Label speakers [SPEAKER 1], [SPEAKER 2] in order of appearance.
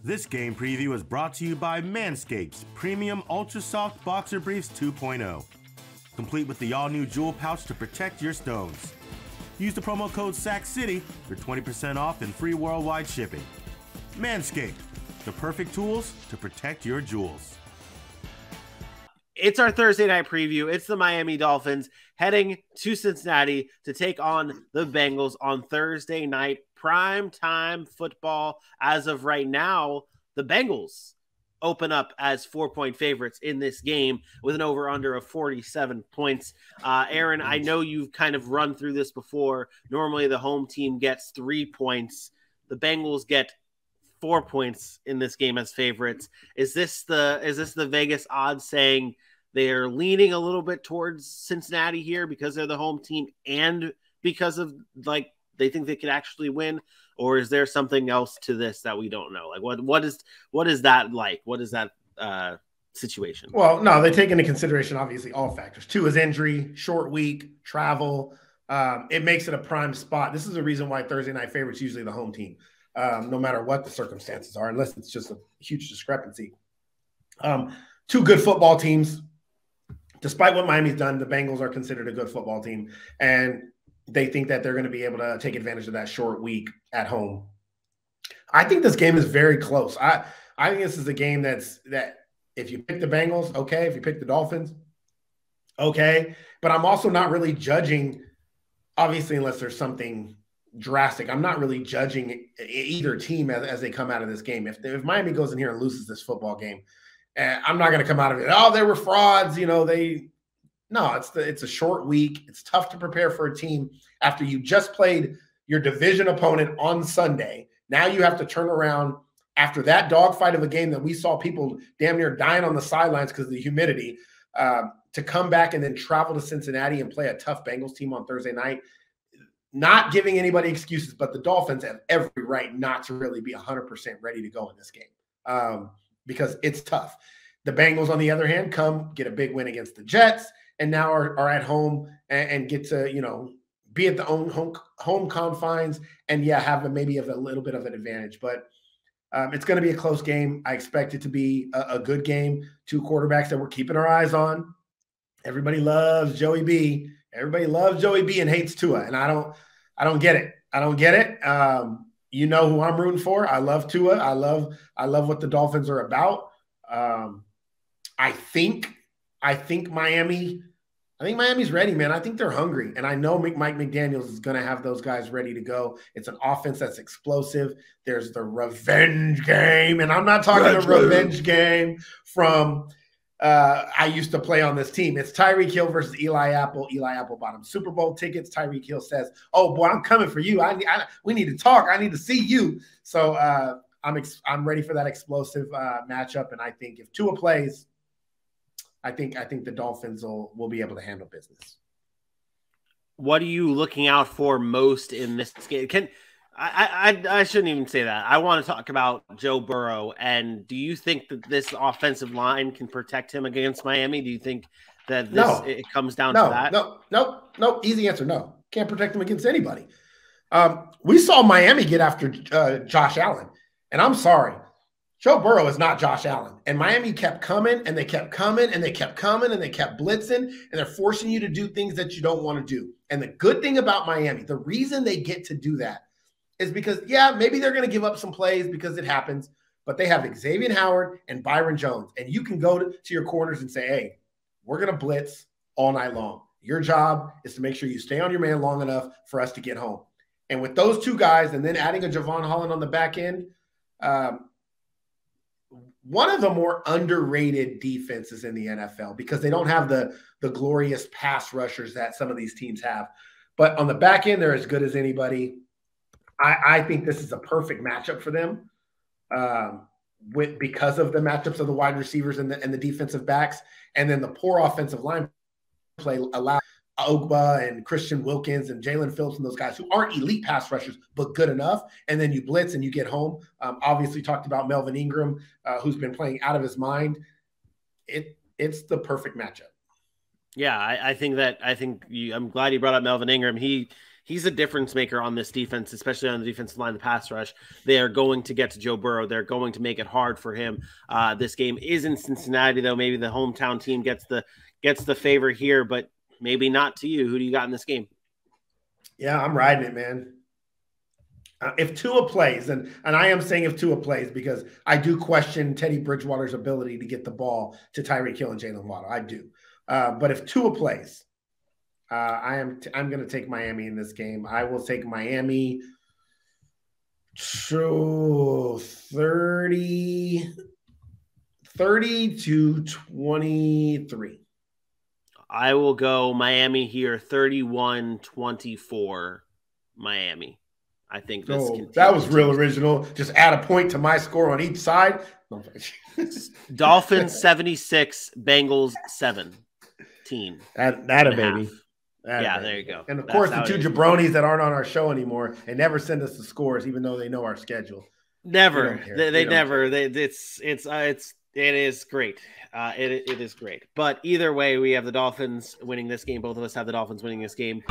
[SPEAKER 1] This game preview is brought to you by Manscaped's Premium Ultra Soft Boxer Briefs 2.0. Complete with the all-new jewel pouch to protect your stones. Use the promo code SACCITY for 20% off and free worldwide shipping. Manscaped, the perfect tools to protect your jewels.
[SPEAKER 2] It's our Thursday night preview. It's the Miami Dolphins heading to Cincinnati to take on the Bengals on Thursday night. Prime time football. As of right now, the Bengals open up as 4-point favorites in this game with an over-under of 47 points. Aaron, I know you've kind of run through this before. Normally the home team gets 3 points. The Bengals get 4 points in this game as favorites. Is this the Vegas odds saying they're leaning a little bit towards Cincinnati here because they're the home team and because of they think they could actually win, or is there something else to this that we don't know? Like what is that like? What is that situation?
[SPEAKER 3] Well, no, they take into consideration obviously all factors. Two is injury, short week, travel. It makes it a prime spot. This is the reason why Thursday night favorites usually the home team, no matter what the circumstances are, unless it's just a huge discrepancy. Two good football teams. Despite what Miami's done, the Bengals are considered a good football team, and they think that they're going to be able to take advantage of that short week at home. I think this game is very close. I think this is a game that if you pick the Bengals, okay. If you pick the Dolphins, okay. But I'm also not really judging, obviously, unless there's something drastic. I'm not really judging either team as they come out of this game. If Miami goes in here and loses this football game, I'm not going to come out of it. Oh, they were frauds. No, it's a short week. It's tough to prepare for a team after you just played your division opponent on Sunday. Now you have to turn around after that dogfight of a game that we saw people damn near dying on the sidelines because of the humidity, to come back and then travel to Cincinnati and play a tough Bengals team on Thursday night. Not giving anybody excuses, but the Dolphins have every right not to really be 100% ready to go in this game. Because it's tough. The Bengals, on the other hand, get a big win against the Jets, and now are at home and get to, be at the own home confines and, have maybe a little bit of an advantage. But it's going to be a close game. I expect it to be a good game. Two quarterbacks that we're keeping our eyes on. Everybody loves Joey B. Everybody loves Joey B and hates Tua, and I don't get it. I don't get it. You know who I'm rooting for. I love Tua. I love what the Dolphins are about. I think Miami's ready, man. I think they're hungry. And I know Mike McDaniels is going to have those guys ready to go. It's an offense that's explosive. There's the revenge game. And I'm not talking the revenge game from I used to play on this team. It's Tyreek Hill versus Eli Apple. Eli Apple bought him Super Bowl tickets. Tyreek Hill says, "Oh boy, I'm coming for you. We need to talk. I need to see you." So I'm ready for that explosive matchup. And I think if Tua plays, I think the Dolphins will be able to handle business.
[SPEAKER 2] What are you looking out for most in this game? I shouldn't even say that. I want to talk about Joe Burrow. And do you think that this offensive line can protect him against Miami? Do you think that it comes down to that?
[SPEAKER 3] No. Easy answer. No. Can't protect him against anybody. We saw Miami get after Josh Allen. And I'm sorry. Joe Burrow is not Josh Allen. And Miami kept coming, and they kept coming, and they kept coming, and they kept blitzing, and they're forcing you to do things that you don't want to do. And the good thing about Miami, the reason they get to do that is because, maybe they're going to give up some plays because it happens, but they have Xavier Howard and Byron Jones. And you can go to your corners and say, hey, we're going to blitz all night long. Your job is to make sure you stay on your man long enough for us to get home. And with those two guys and then adding a Javon Holland on the back end, one of the more underrated defenses in the NFL because they don't have the glorious pass rushers that some of these teams have. But on the back end, they're as good as anybody. I think this is a perfect matchup for them because of the matchups of the wide receivers and the defensive backs. And then the poor offensive line play allow Ogba and Christian Wilkins and Jalen Phillips and those guys who aren't elite pass rushers, but good enough. And then you blitz and you get home. Obviously talked about Melvin Ingram, who's been playing out of his mind. It's the perfect matchup.
[SPEAKER 2] Yeah, I'm glad you brought up Melvin Ingram. He He's a difference maker on this defense, especially on the defensive line, the pass rush. They are going to get to Joe Burrow. They're going to make it hard for him. This game is in Cincinnati, though. Maybe the hometown team gets the favor here, but maybe not to you. Who do you got in this game?
[SPEAKER 3] Yeah, I'm riding it, man. If Tua plays, and I am saying if Tua plays because I do question Teddy Bridgewater's ability to get the ball to Tyreek Hill and Jalen Waddle. I do. But if Tua plays, I'm going to take Miami in this game. I will take Miami to 30-23.
[SPEAKER 2] I will go Miami here, 31-24 Miami. I think this
[SPEAKER 3] that was real original. Just add a point to my score on each side.
[SPEAKER 2] Dolphins 76, Bengals 17.
[SPEAKER 3] That a baby.
[SPEAKER 2] Yeah, there you go.
[SPEAKER 3] And of course, the two jabronis that aren't on our show anymore and never send us the scores, even though they know our schedule.
[SPEAKER 2] Never. They never. It is great. It is great. But either way, we have the Dolphins winning this game. Both of us have the Dolphins winning this game.